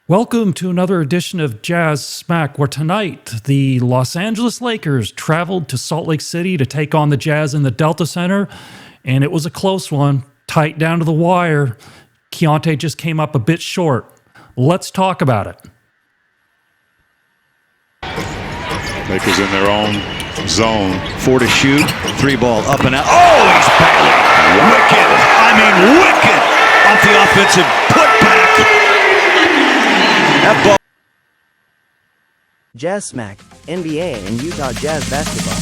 Welcome to another edition of Jazz Smack, where tonight the Los Angeles Lakers traveled to Salt Lake City to take on the Jazz in the Delta Center, and it was a close one, tight down to the wire. Keyonte just came up a bit short. Let's talk about it. Lakers in their own zone. 4 to shoot, 3 ball up and out. Oh, he's battling. Wicked. I mean, wicked off the offensive putback. That ball. Jazz Smack, NBA and Utah Jazz basketball.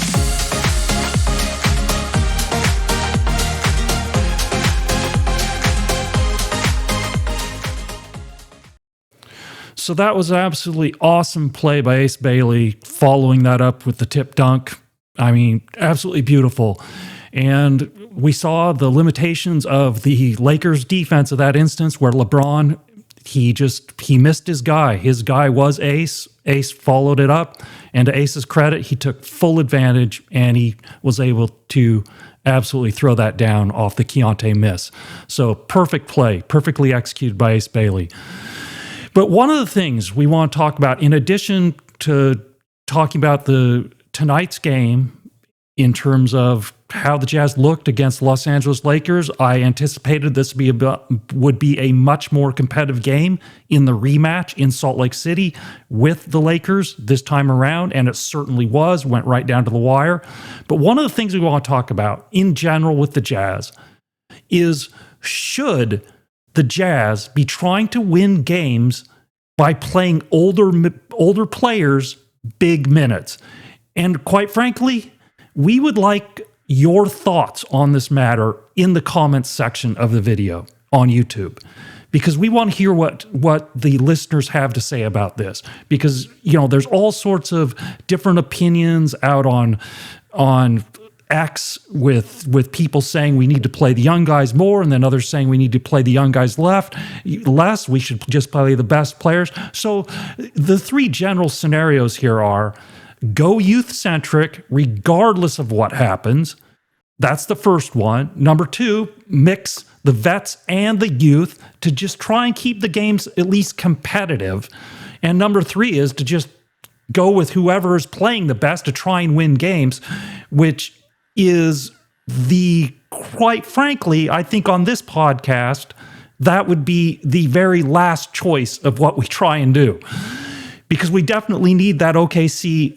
So that was an absolutely awesome play by Ace Bailey, following that up with the tip dunk. I mean, absolutely beautiful. And we saw the limitations of the Lakers defense of that instance, where LeBron, he missed his guy. His guy was Ace. Ace followed it up, and to Ace's credit, he took full advantage, and he was able to absolutely throw that down off the Keyonte miss. So perfect play, perfectly executed by Ace Bailey. But one of the things we want to talk about, in addition to talking about tonight's game in terms of how the Jazz looked against the Los Angeles Lakers, I anticipated this would be a much more competitive game in the rematch in Salt Lake City with the Lakers this time around, and it certainly was, went right down to the wire. But one of the things we want to talk about in general with the Jazz is, should the Jazz be trying to win games by playing older players big minutes? And quite frankly, we would like your thoughts on this matter in the comments section of the video on YouTube, because we want to hear what the listeners have to say about this. Because, there's all sorts of different opinions out on X with people saying we need to play the young guys more, and then others saying we need to play the young guys less. We should just play the best players. So the three general scenarios here are: go youth-centric regardless of what happens. That's the first one. Number two, mix the vets and the youth to just try and keep the games at least competitive. And number three is to just go with whoever is playing the best to try and win games, which is quite frankly, I think on this podcast, that would be the very last choice of what we try and do. Because we definitely need that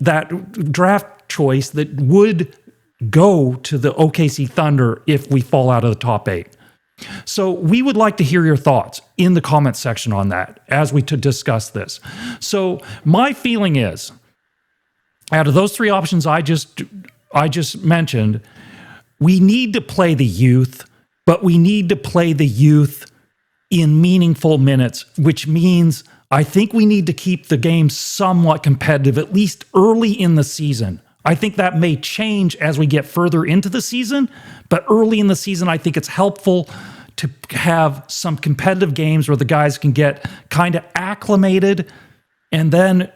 that draft choice that would go to the OKC Thunder if we fall out of the top 8. So we would like to hear your thoughts in the comments section on that as we discuss this. So my feeling is, out of those three options I just mentioned, we need to play the youth, but we need to play the youth in meaningful minutes, which means I think we need to keep the game somewhat competitive, at least early in the season. I think that may change as we get further into the season, but early in the season, I think it's helpful to have some competitive games where the guys can get kind of acclimated and then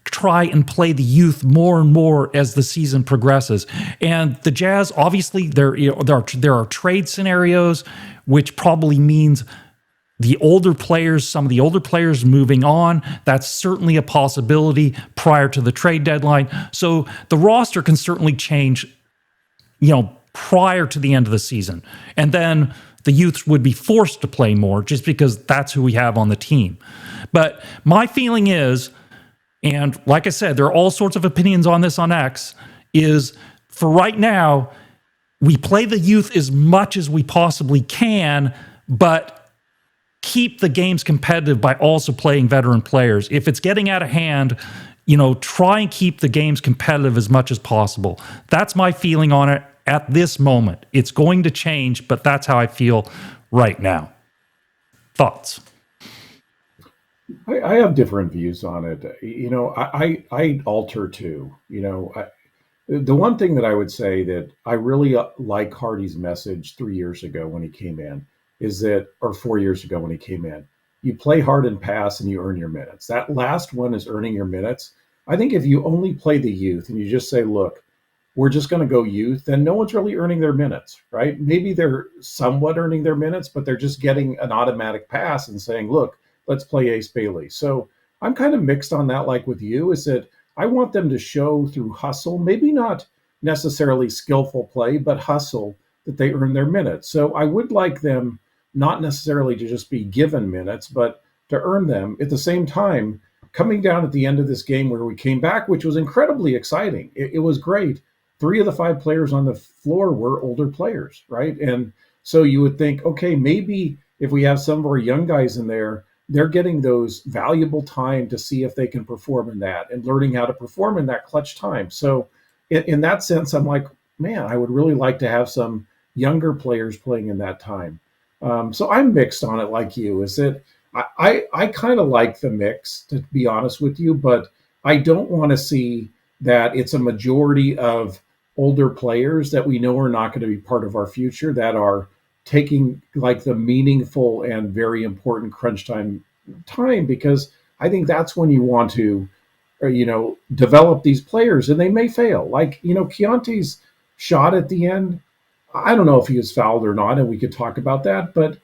try and play the youth more and more as the season progresses. And the Jazz, obviously, there are trade scenarios, which probably means some of the older players moving on. That's certainly a possibility prior to the trade deadline. So the roster can certainly change, prior to the end of the season. And then the youths would be forced to play more just because that's who we have on the team. But my feeling is, and like I said, there are all sorts of opinions on this on X, is for right now, we play the youth as much as we possibly can, but keep the games competitive by also playing veteran players. If it's getting out of hand, try and keep the games competitive as much as possible. That's my feeling on it at this moment. It's going to change, but that's how I feel right now. Thoughts? I have different views on it. I alter too. The one thing that I would say that I really like Hardy's message 3 years ago when he came in, or 4 years ago when he came in, you play hard and pass and you earn your minutes. That last one is earning your minutes. I think if you only play the youth and you just say, look, we're just going to go youth, then no one's really earning their minutes, right? Maybe they're somewhat earning their minutes, but they're just getting an automatic pass and saying, look, let's play Ace Bailey. So I'm kind of mixed on that, like with you, is that I want them to show through hustle, maybe not necessarily skillful play, but hustle, that they earn their minutes. So I would like them not necessarily to just be given minutes, but to earn them. At the same time, coming down at the end of this game where we came back, which was incredibly exciting. It was great. 3 of the 5 players on the floor were older players, right? And so you would think, okay, maybe if we have some of our young guys in there, they're getting those valuable time to see if they can perform in that and learning how to perform in that clutch time. So in that sense, I'm like, man, I would really like to have some younger players playing in that time. So I'm mixed on it like you. Is that I kind of like the mix, to be honest with you, but I don't want to see that it's a majority of older players that we know are not going to be part of our future that are taking like the meaningful and very important crunch time, because I think that's when you want to, develop these players, and they may fail. Like, Keyonte's shot at the end, I don't know if he was fouled or not, and we could talk about that, but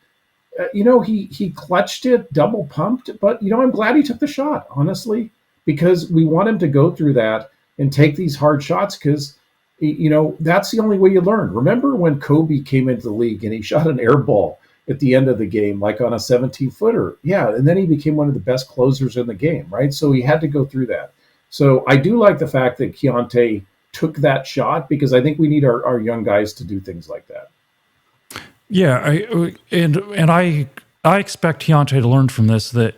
he clutched it, double pumped, but I'm glad he took the shot, honestly, because we want him to go through that and take these hard shots, because that's the only way you learn. Remember when Kobe came into the league and he shot an air ball at the end of the game, like on a 17-footer? Yeah, and then he became one of the best closers in the game, right? So he had to go through that. So I do like the fact that Keyonte took that shot, because I think we need our young guys to do things like that. Yeah, I expect Keyonte to learn from this that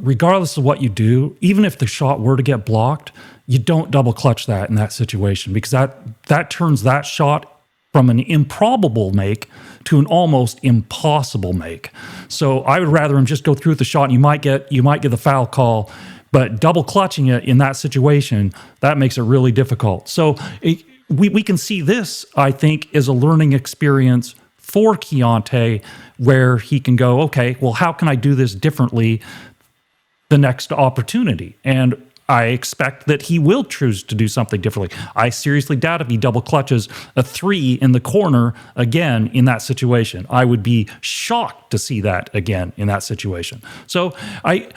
regardless of what you do, even if the shot were to get blocked, you don't double clutch that in that situation, because that turns that shot from an improbable make to an almost impossible make. So I would rather him just go through with the shot, and you might get the foul call, but double clutching it in that situation, that makes it really difficult. So we can see this, I think, as a learning experience for Keyonte, where he can go, okay, well, how can I do this differently the next opportunity? And I expect that he will choose to do something differently. I seriously doubt if he double clutches a 3 in the corner again in that situation. I would be shocked to see that again in that situation. So I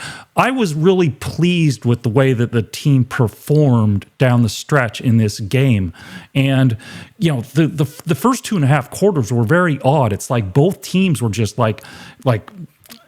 was really pleased with the way that the team performed down the stretch in this game. And the first 2.5 quarters were very odd. It's like both teams were just like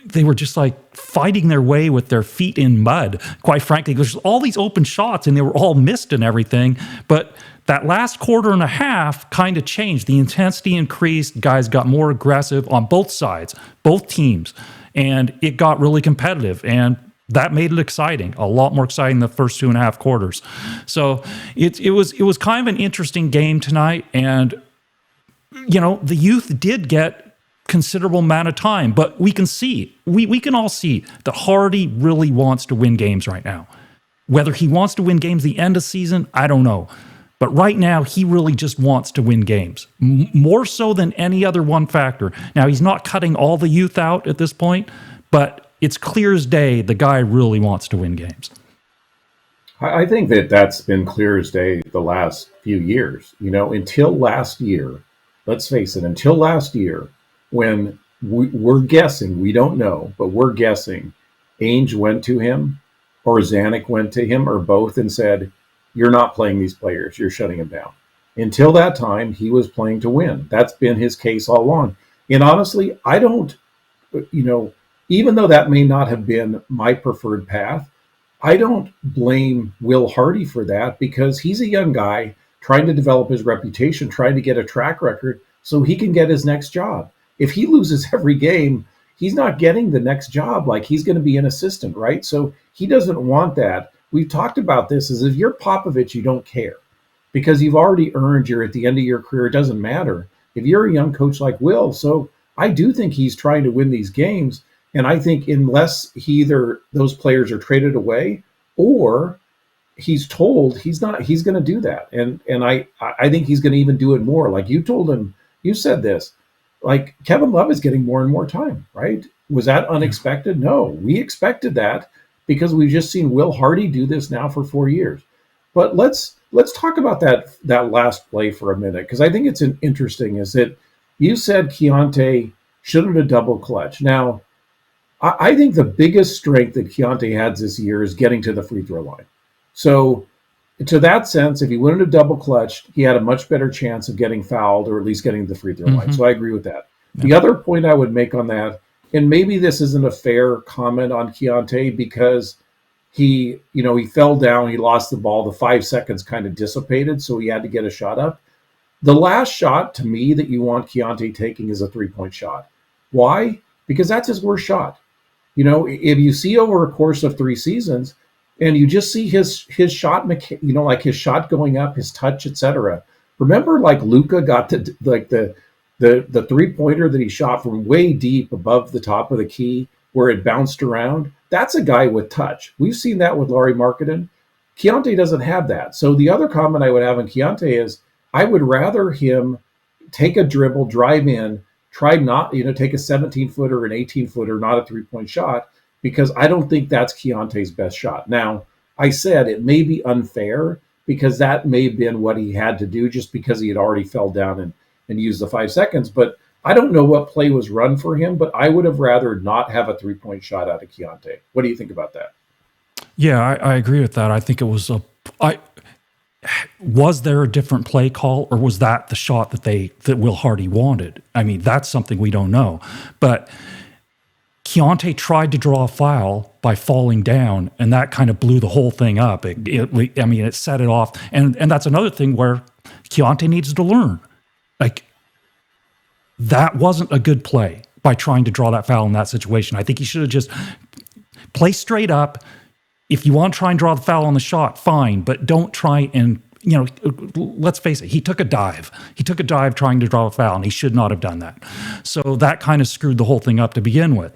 they were just like fighting their way with their feet in mud, quite frankly. There's all these open shots and they were all missed and everything. But that last quarter and a half kind of changed. The intensity increased. Guys got more aggressive on both sides, both teams. And it got really competitive. And that made it exciting, a lot more exciting than the first 2.5 quarters. So it was kind of an interesting game tonight. And, the youth did get considerable amount of time, but we can see, we can all see that Hardy really wants to win games right now. Whether he wants to win games the end of season, I don't know. But right now, he really just wants to win games, more so than any other one factor. Now, he's not cutting all the youth out at this point, but it's clear as day the guy really wants to win games. I think that's been clear as day the last few years. Until last year, let's face it, until last year, when we're guessing, we don't know, but we're guessing, Ainge went to him or Zanuck went to him or both and said, you're not playing these players, you're shutting them down. Until that time, he was playing to win. That's been his case all along. And honestly, I don't, even though that may not have been my preferred path, I don't blame Will Hardy for that, because he's a young guy trying to develop his reputation, trying to get a track record so he can get his next job. If he loses every game, he's not getting the next job. Like, he's going to be an assistant, right? So he doesn't want that. We've talked about this, is if you're Popovich, you don't care, because you've already earned you're at the end of your career. It doesn't matter if you're a young coach like Will. So I do think he's trying to win these games. And I think unless either those players are traded away or he's told he's going to do that. And I think he's going to even do it more. Like you told him, you said this, like Kevin Love is getting more and more time, right? Was that unexpected? No, we expected that because we've just seen Will Hardy do this now for 4 years. But let's talk about that last play for a minute, because I think it's interesting. Is that you said Keyonte shouldn't have double clutch. Now, I think the biggest strength that Keyonte had this year is getting to the free throw line. So, to that sense, if he wouldn't have double clutched, he had a much better chance of getting fouled or at least getting to the free throw line. So I agree with that. Yeah. The other point I would make on that, and maybe this isn't a fair comment on Keyonte because he fell down, he lost the ball, the 5 seconds kind of dissipated, so he had to get a shot up. The last shot to me that you want Keyonte taking is a 3-point shot. Why? Because that's his worst shot. If you see over a course of 3 seasons, and you just see his shot, like his shot going up, his touch, etc. Remember, like Luka got the 3-pointer that he shot from way deep above the top of the key where it bounced around. That's a guy with touch. We've seen that with Lauri Markkanen. Keyonte doesn't have that. So the other comment I would have on Keyonte is I would rather him take a dribble, drive in, try not, take a 17-footer, an 18-footer, not a 3-point shot, because I don't think that's Keyonte's best shot. Now, I said it may be unfair because that may have been what he had to do just because he had already fell down and used the 5 seconds. But I don't know what play was run for him, but I would have rather not have a 3-point shot out of Keyonte. What do you think about that? Yeah, I agree with that. I think it was was there a different play call, or was that the shot that Will Hardy wanted? I mean, that's something we don't know. But Keyonte tried to draw a foul by falling down, and that kind of blew the whole thing up. It set it off. And that's another thing where Keyonte needs to learn. Like, that wasn't a good play by trying to draw that foul in that situation. I think he should have just play straight up. If you want to try and draw the foul on the shot, fine, but don't try and, let's face it, he took a dive. He took a dive trying to draw a foul, and he should not have done that. So that kind of screwed the whole thing up to begin with.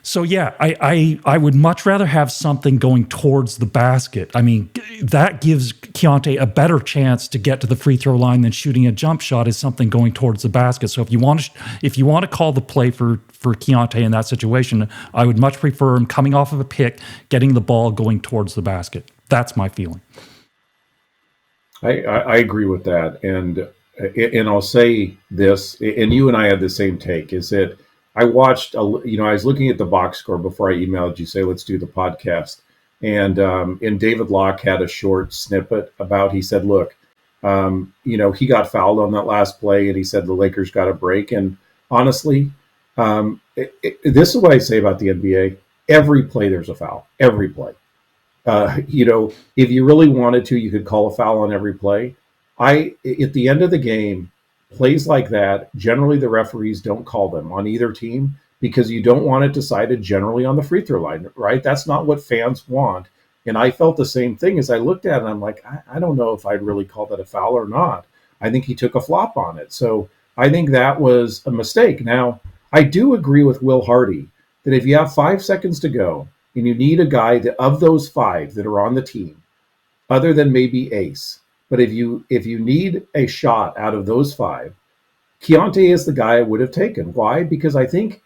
So yeah, I would much rather have something going towards the basket. I mean, that gives Keyonte a better chance to get to the free throw line than shooting a jump shot is something going towards the basket. So if you want to call the play for Keyonte in that situation, I would much prefer him coming off of a pick, getting the ball, going towards the basket. That's my feeling. I agree with that, and I'll say this, and you and I had the same take, is that I watched, I was looking at the box score before I emailed you, say, let's do the podcast. And David Locke had a short snippet about, he said, look, he got fouled on that last play, and he said the Lakers got a break. And honestly, this is what I say about the NBA. Every play, there's a foul. Every play. If you really wanted to, you could call a foul on every play. At the end of the game, plays like that, generally the referees don't call them on either team because you don't want it decided generally on the free throw line, right? That's not what fans want. And I felt the same thing as I looked at it. I'm like, I don't know if I'd really call that a foul or not. I think he took a flop on it. So I think that was a mistake. Now, I do agree with Will Hardy that if you have 5 seconds to go and you need a guy of those 5 that are on the team, other than maybe Ace, but if you need a shot out of those 5, Keyonte is the guy I would have taken. Why? Because I think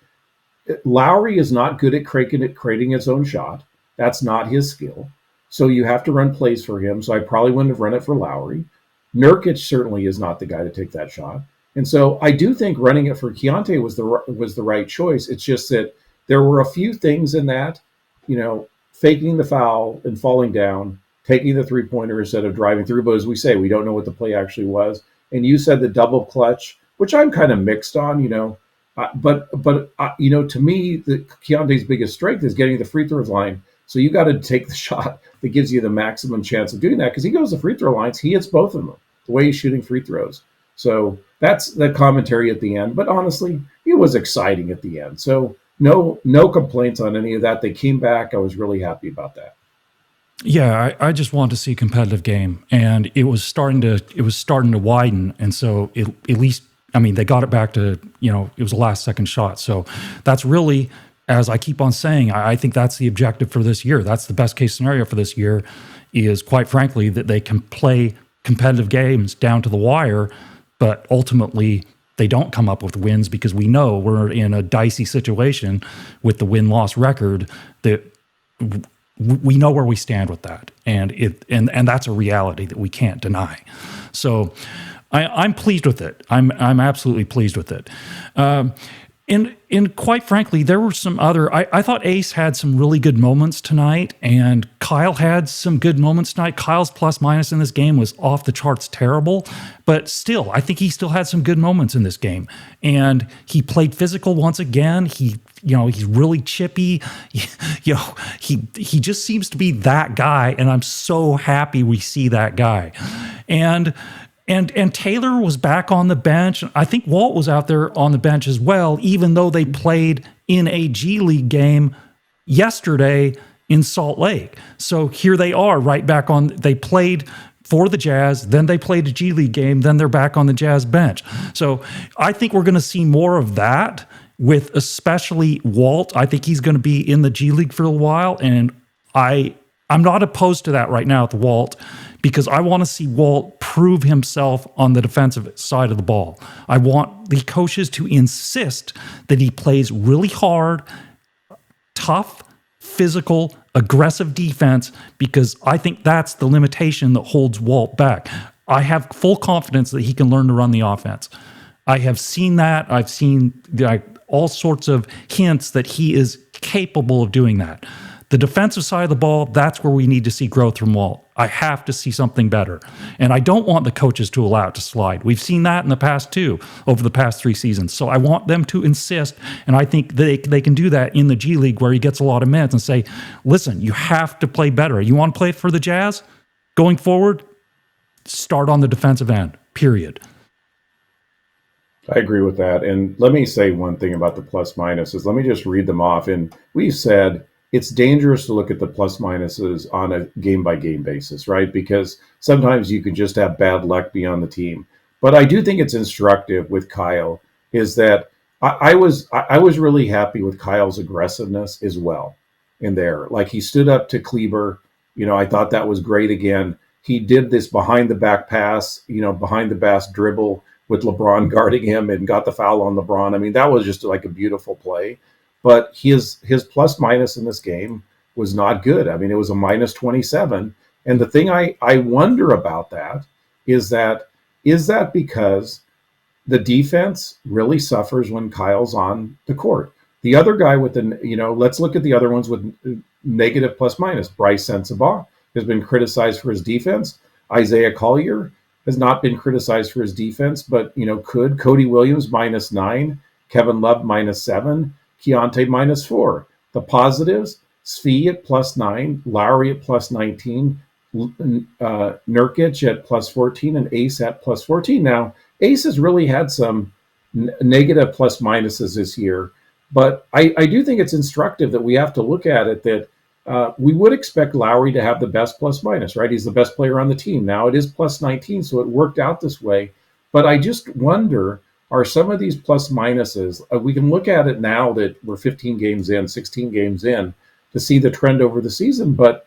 Lauri is not good at creating his own shot. That's not his skill. So you have to run plays for him. So I probably wouldn't have run it for Lauri. Nurkic certainly is not the guy to take that shot. And so I do think running it for Keyonte was the right choice. It's just that there were a few things in that, faking the foul and falling down, taking the 3-pointer instead of driving through. But as we say, we don't know what the play actually was. And you said the double clutch, which I'm kind of mixed on, but to me, Keyonte's biggest strength is getting the free throw line. So you got to take the shot that gives you the maximum chance of doing that, because he goes to free throw lines, he hits both of them, the way he's shooting free throws. So that's the commentary at the end. But honestly, it was exciting at the end. So no complaints on any of that. They came back. I was really happy about that. Yeah, I just wanted to see a competitive game, and it was starting to widen, and so at least, they got it back to, it was a last second shot. So that's really, as I keep on saying, I think that's the objective for this year. That's the best case scenario for this year, is quite frankly that they can play competitive games down to the wire, but ultimately they don't come up with wins, because we know we're in a dicey situation with the win-loss record that we know where we stand with that, and that's a reality that we can't deny. So I'm pleased with it. I'm absolutely pleased with it. And quite frankly, there were some other. I thought Ace had some really good moments tonight, and Kyle had some good moments tonight. Kyle's plus minus in this game was off the charts terrible, but still, I think he still had some good moments in this game. And he played physical once again. He's really chippy. He just seems to be that guy, and I'm so happy we see that guy. And Taylor was back on the bench. I think Walt was out there on the bench as well, even though they played in a G League game yesterday in Salt Lake. So here they are right back on. They played for the Jazz, then they played a G League game, then they're back on the Jazz bench. So I think we're going to see more of that with especially Walt. I think he's going to be in the G League for a while, and I'm not opposed to that right now with Walt, because I want to see Walt prove himself on the defensive side of the ball. I want the coaches to insist that he plays really hard, tough, physical, aggressive defense, because I think that's the limitation that holds Walt back. I have full confidence that he can learn to run the offense. I have seen that. I've seen all sorts of hints that he is capable of doing that. The defensive side of the ball, that's where we need to see growth from Walt. I have to see something better. And I don't want the coaches to allow it to slide. We've seen that in the past too, over the past 3 seasons. So I want them to insist, and I think they can do that in the G League where he gets a lot of minutes and say, listen, you have to play better. You want to play for the Jazz? Going forward, start on the defensive end, period. I agree with that. And let me say one thing about the plus minuses. Let me just read them off. And we've said it's dangerous to look at the plus minuses on a game-by-game basis, right? Because sometimes you can just have bad luck be on the team. But I do think it's instructive with Kyle is that I was really happy with Kyle's aggressiveness as well in there. Like he stood up to Kleber. I thought that was great again. He did this behind-the-back pass, behind-the-back dribble with LeBron guarding him and got the foul on LeBron. I mean, that was just like a beautiful play. But his plus minus in this game was not good. I mean, it was a minus 27. And the thing I wonder about that is that because the defense really suffers when Kyle's on the court? The other guy with let's look at the other ones with negative plus minus. Bryce Sensabaugh has been criticized for his defense. Isaiah Collier has not been criticized for his defense, but could. Cody Williams -9, Kevin Love -7. Keyonte -4. The positives: Svi at +9, Lauri at +19, Nurkic at +14, and Ace at +14. Now, Ace has really had some negative plus minuses this year, but I do think it's instructive that we have to look at it that we would expect Lauri to have the best plus minus, right? He's the best player on the team. Now it is +19, so it worked out this way. But I just wonder, are some of these plus minuses, we can look at it now that we're 15 games in, 16 games in, to see the trend over the season. But,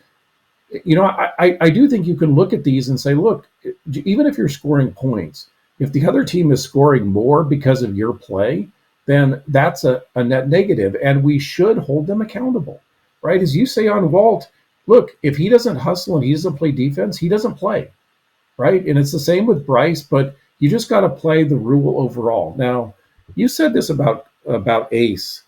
I do think you can look at these and say, look, even if you're scoring points, if the other team is scoring more because of your play, then that's a net negative, and we should hold them accountable, right? As you say on Walt, look, if he doesn't hustle and he doesn't play defense, he doesn't play, right? And it's the same with Bryce, but you just got to play the rule overall. Now, you said this about Ace.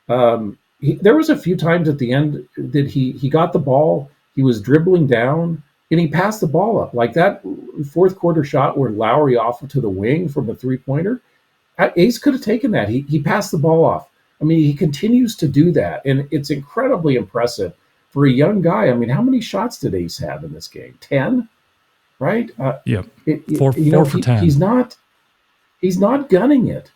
There was a few times at the end that he got the ball, he was dribbling down, and he passed the ball up. Like that fourth quarter shot where Lauri off to the wing from a three-pointer, Ace could have taken that. He passed the ball off. I mean, he continues to do that, and it's incredibly impressive for a young guy. I mean, how many shots did Ace have in this game? 10? Right? Yeah, four for 10. He's not gunning it.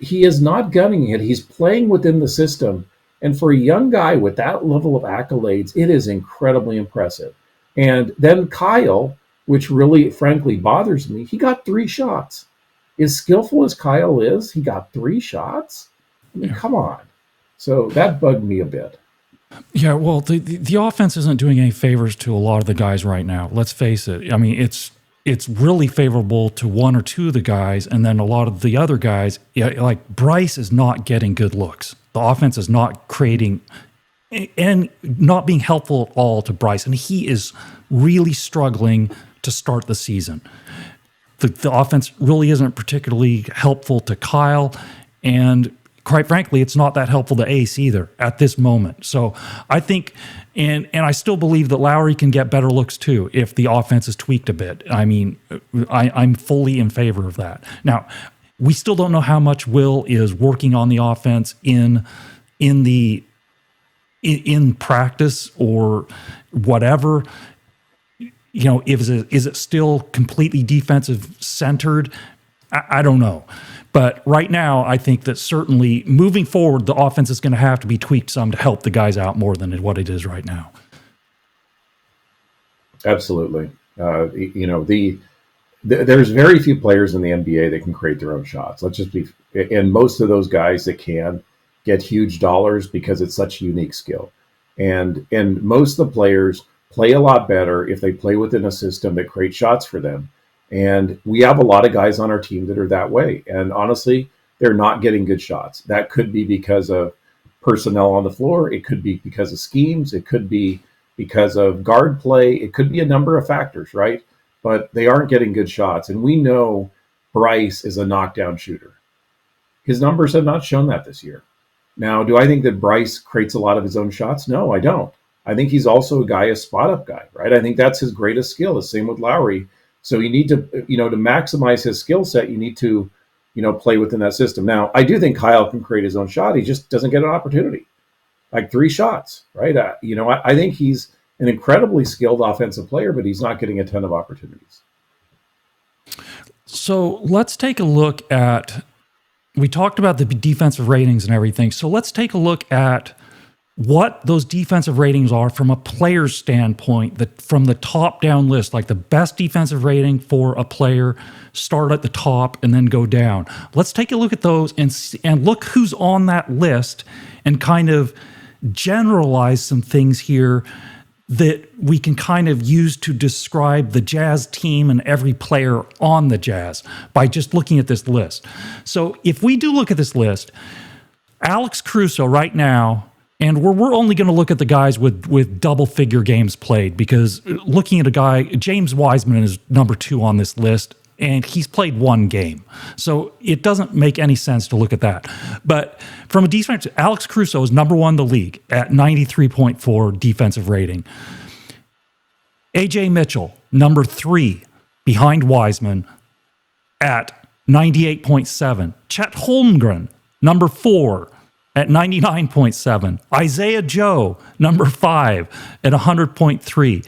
He is not gunning it. He's playing within the system. And for a young guy with that level of accolades, it is incredibly impressive. And then Kyle, which really, frankly, bothers me, he got 3 shots. As skillful as Kyle is, he got 3 shots? I mean, come on. So that bugged me a bit. Yeah, well, the offense isn't doing any favors to a lot of the guys right now. Let's face it. I mean, it's really favorable to 1 or 2 of the guys, and then a lot of the other guys, like Bryce is not getting good looks. The offense is not creating and not being helpful at all to Bryce, and he is really struggling to start the season. The offense really isn't particularly helpful to Kyle, and quite frankly, it's not that helpful to Ace either at this moment. So I think, and I still believe that Lauri can get better looks too if the offense is tweaked a bit. I mean, I'm fully in favor of that. Now, we still don't know how much Will is working on the offense in practice or whatever. You know, is it still completely defensive centered? I don't know. But right now, I think that certainly moving forward, the offense is going to have to be tweaked some to help the guys out more than what it is right now. Absolutely. There's very few players in the NBA that can create their own shots. And most of those guys that can get huge dollars because it's such a unique skill. And most of the players play a lot better if they play within a system that creates shots for them. And we have a lot of guys on our team that are that way. And honestly, they're not getting good shots. That could be because of personnel on the floor. It could be because of schemes. It could be because of guard play. It could be a number of factors, right? But they aren't getting good shots. And we know Bryce is a knockdown shooter. His numbers have not shown that this year. Now, do I think that Bryce creates a lot of his own shots? No, I don't. I think he's also a spot-up guy, right? I think that's his greatest skill. The same with Lauri. So you need to, to maximize his skill set, you need to, play within that system. Now, I do think Kyle can create his own shot. He just doesn't get an opportunity. Like 3 shots, right? I think he's an incredibly skilled offensive player, but he's not getting a ton of opportunities. So let's take a look at, we talked about the defensive ratings and everything. So let's take a look at what those defensive ratings are from a player's standpoint, from the top down list, like the best defensive rating for a player, start at the top and then go down. Let's take a look at those and look who's on that list and kind of generalize some things here that we can kind of use to describe the Jazz team and every player on the Jazz by just looking at this list. So if we do look at this list, Alex Caruso right now, and we're only going to look at the guys with double-figure games played, because looking at a guy, James Wiseman is number 2 on this list, and he's played 1 game. So it doesn't make any sense to look at that. But from a defense, Alex Caruso is number 1 in the league at 93.4 defensive rating. A.J. Mitchell, number 3 behind Wiseman at 98.7. Chet Holmgren, number 4 at 99.7. Isaiah Joe, number 5 at 100.3.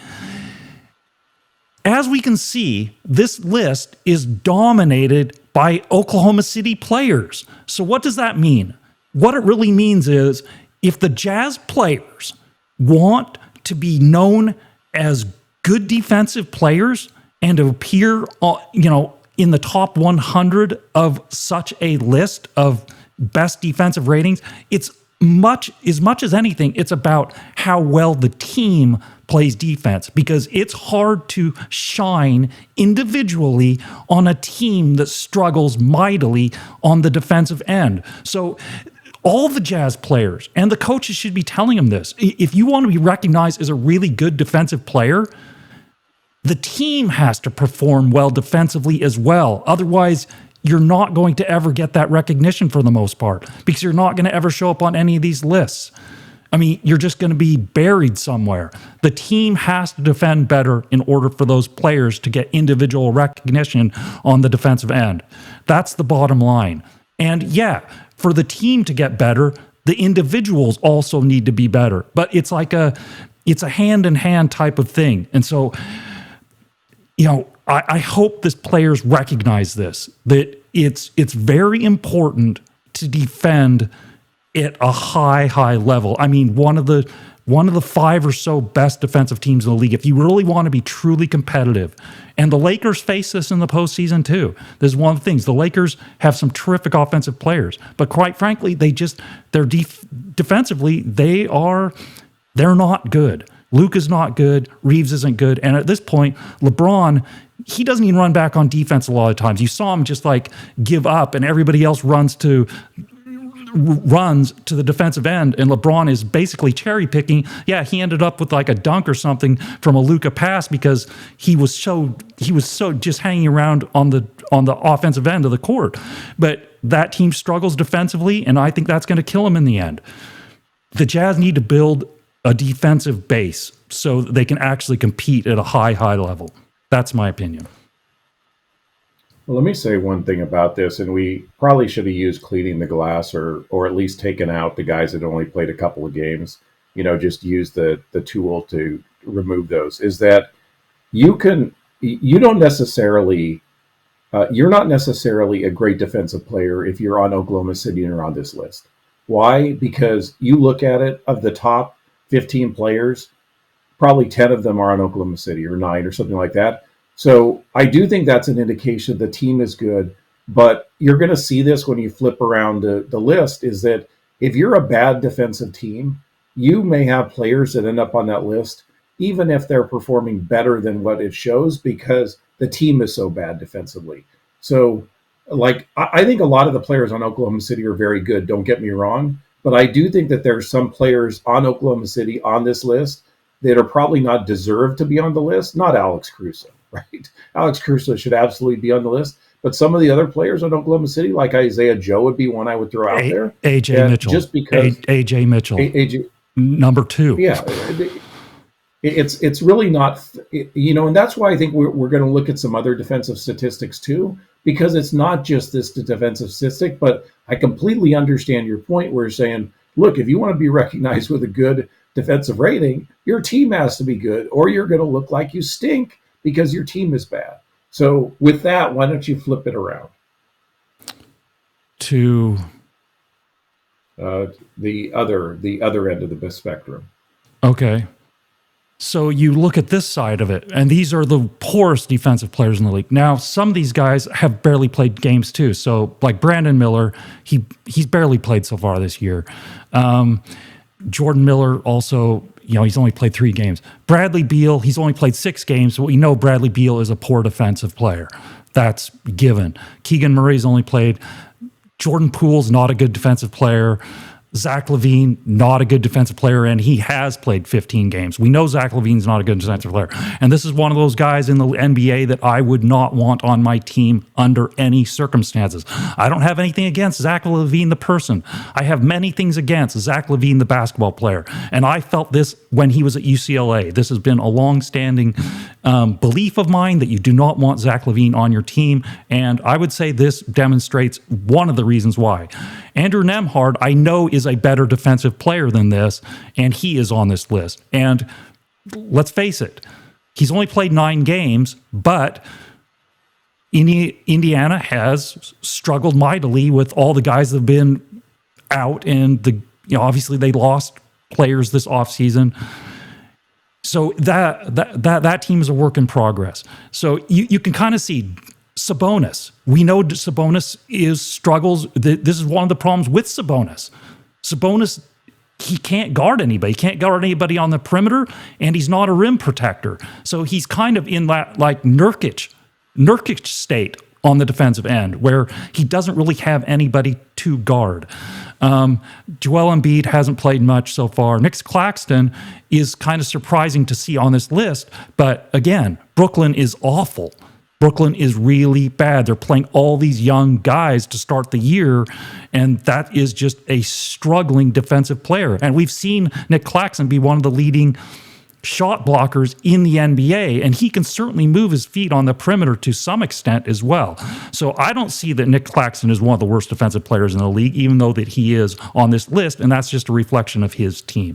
As we can see, this list is dominated by Oklahoma City players. So what does that mean? What it really means is if the Jazz players want to be known as good defensive players and to appear, in the top 100 of such a list of best defensive ratings, it's as much as anything, it's about how well the team plays defense, because it's hard to shine individually on a team that struggles mightily on the defensive end. So all the Jazz players and the coaches should be telling them this. If you want to be recognized as a really good defensive player, the team has to perform well defensively as well. Otherwise, you're not going to ever get that recognition for the most part, because you're not going to ever show up on any of these lists. I mean, you're just going to be buried somewhere. The team has to defend better in order for those players to get individual recognition on the defensive end. That's the bottom line. And yeah, for the team to get better, the individuals also need to be better. But it's a hand-in-hand type of thing. And so, I hope this players recognize this, that it's very important to defend at a high level. I mean, one of the 5 or so best defensive teams in the league, if you really want to be truly competitive. And the Lakers face this in the postseason too. This is one of the things. The Lakers have some terrific offensive players, but quite frankly, defensively, they're not good. Luka's not good. Reaves isn't good. And at this point, LeBron, he doesn't even run back on defense a lot of times. You saw him just give up, and everybody else runs to runs to the defensive end, and LeBron is basically cherry picking. Yeah, he ended up with like a dunk or something from a Luka pass because he was so just hanging around on the offensive end of the court. But that team struggles defensively, and I think that's going to kill him in the end. The Jazz need to build a defensive base so that they can actually compete at a high level. That's my opinion. Well, let me say one thing about this, and we probably should have used cleaning the glass or at least taken out the guys that only played a couple of games, just use the tool to remove those, is that you're not necessarily a great defensive player if you're on Oklahoma City and are on this list. Why? Because you look at it, of the top 15 players, probably 10 of them are on Oklahoma City, or 9 or something like that. So I do think that's an indication the team is good, but you're going to see this when you flip around the list, is that if you're a bad defensive team, you may have players that end up on that list, even if they're performing better than what it shows, because the team is so bad defensively. So I think a lot of the players on Oklahoma City are very good, don't get me wrong, but I do think that there's some players on Oklahoma City on this list that are probably not deserved to be on the list. Not Alex Caruso, right? Alex Caruso should absolutely be on the list. But some of the other players on Oklahoma City, like Isaiah Joe, would be one I would throw out there. AJ Mitchell. Just because AJ Mitchell. AJ, number 2. Yeah. It's really not, and that's why I think we're going to look at some other defensive statistics too, because it's not just this defensive statistic, but I completely understand your point where you're saying, look, if you want to be recognized with a good defensive rating, your team has to be good, or you're going to look like you stink because your team is bad. So with that, why don't you flip it around to the other end of the spectrum? Okay. So you look at this side of it, and these are the poorest defensive players in the league. Now, some of these guys have barely played games too. So like Brandon Miller, he's barely played so far this year. Jordan Miller also, he's only played 3 games. Bradley Beal, he's only played 6 games, but we know Bradley Beal is a poor defensive player. That's given. Keegan Murray's only played. Jordan Poole's not a good defensive player. Zach LaVine, not a good defensive player, and he has played 15 games. We know Zach LaVine's not a good defensive player. And this is one of those guys in the NBA that I would not want on my team under any circumstances. I don't have anything against Zach LaVine, the person. I have many things against Zach LaVine, the basketball player. And I felt this when he was at UCLA. This has been a long-standing belief of mine that you do not want Zach LaVine on your team. And I would say this demonstrates one of the reasons why. Andrew Nembhard, I know, is a better defensive player than this, and he is on this list. And let's face it, he's only played 9 games, but Indiana has struggled mightily with all the guys that have been out, and obviously they lost players this offseason. So that team is a work in progress. So you can kind of see Sabonis. We know Sabonis struggles. This is one of the problems with Sabonis. Sabonis, he can't guard anybody. He can't guard anybody on the perimeter, and he's not a rim protector. So he's kind of in that like Nurkic state on the defensive end, where he doesn't really have anybody to guard. Joel Embiid hasn't played much so far. Nick Claxton is kind of surprising to see on this list, but again, Brooklyn is awful. Brooklyn is really bad. They're playing all these young guys to start the year, and that is just a struggling defensive player. And we've seen Nick Claxton be one of the leading shot blockers in the NBA, and he can certainly move his feet on the perimeter to some extent as well. So I don't see that Nick Claxton is one of the worst defensive players in the league, even though that he is on this list, and that's just a reflection of his team.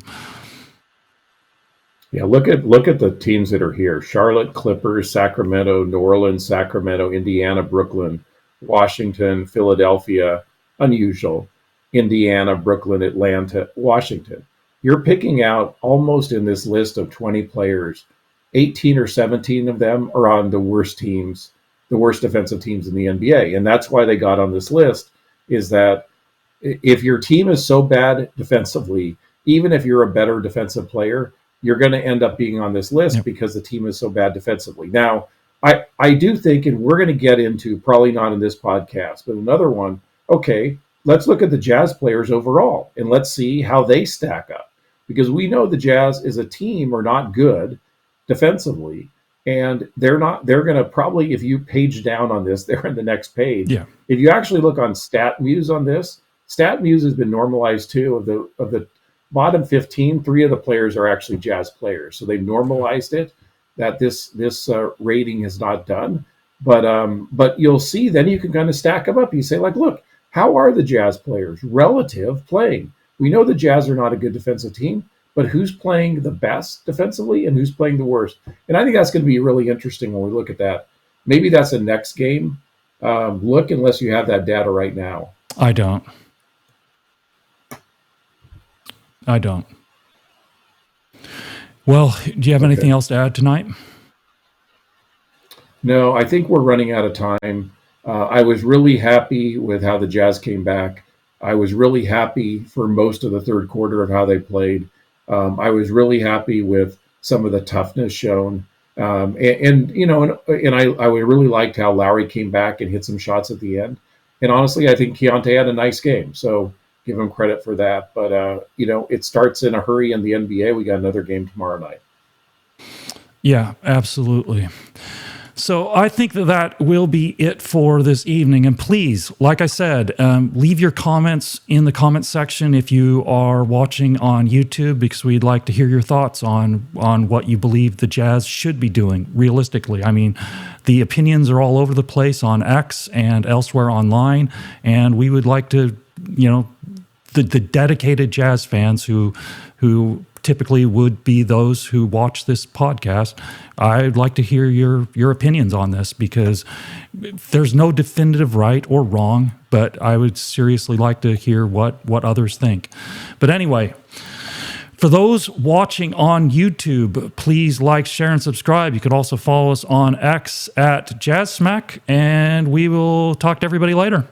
Yeah, look at the teams that are here: Charlotte, Clippers, Sacramento, New Orleans, Sacramento, Indiana, Brooklyn, Washington, Philadelphia. Unusual. Indiana, Brooklyn, Atlanta, Washington. You're picking out almost in this list of 20 players, 18 or 17 of them are on the worst teams, the worst defensive teams in the NBA. And that's why they got on this list, is that if your team is so bad defensively, even if you're a better defensive player, you're going to end up being on this list because the team is so bad defensively. Now, I do think, and we're going to get into, probably not in this podcast, but another one, okay, let's look at the Jazz players overall and let's see how they stack up, because we know the Jazz as a team are not good defensively, and they're going to probably, if you page down on this, they're in the next page. Yeah. If you actually look on StatMuse on this, StatMuse has been normalized too. Of the bottom 15, 3 of the players are actually Jazz players, so they've normalized it that this rating is not done. But you'll see, then you can kind of stack them up. You say, like, look, how are the Jazz players relative playing? We know the Jazz are not a good defensive team, but who's playing the best defensively and who's playing the worst? And I think that's going to be really interesting when we look at that. Maybe that's a next game look, unless you have that data right now. I don't. Well, do you have anything else to add tonight? No, I think we're running out of time. I was really happy with how the Jazz came back. I was really happy for most of the third quarter of how they played. I was really happy with some of the toughness shown. I really liked how Lauri came back and hit some shots at the end. And honestly, I think Keyonte had a nice game. So give him credit for that. But, it starts in a hurry in the NBA. We got another game tomorrow night. Yeah, absolutely. So I think that will be it for this evening. And please, like I said, leave your comments in the comment section if you are watching on YouTube, because we'd like to hear your thoughts on what you believe the Jazz should be doing realistically. I mean, the opinions are all over the place on X and elsewhere online, and we would like to, the dedicated Jazz fans who typically would be those who watch this podcast. I'd like to hear your opinions on this, because there's no definitive right or wrong, but I would seriously like to hear what others think. But anyway, for those watching on YouTube, please like, share, and subscribe. You could also follow us on X at JazzSmack, and we will talk to everybody later.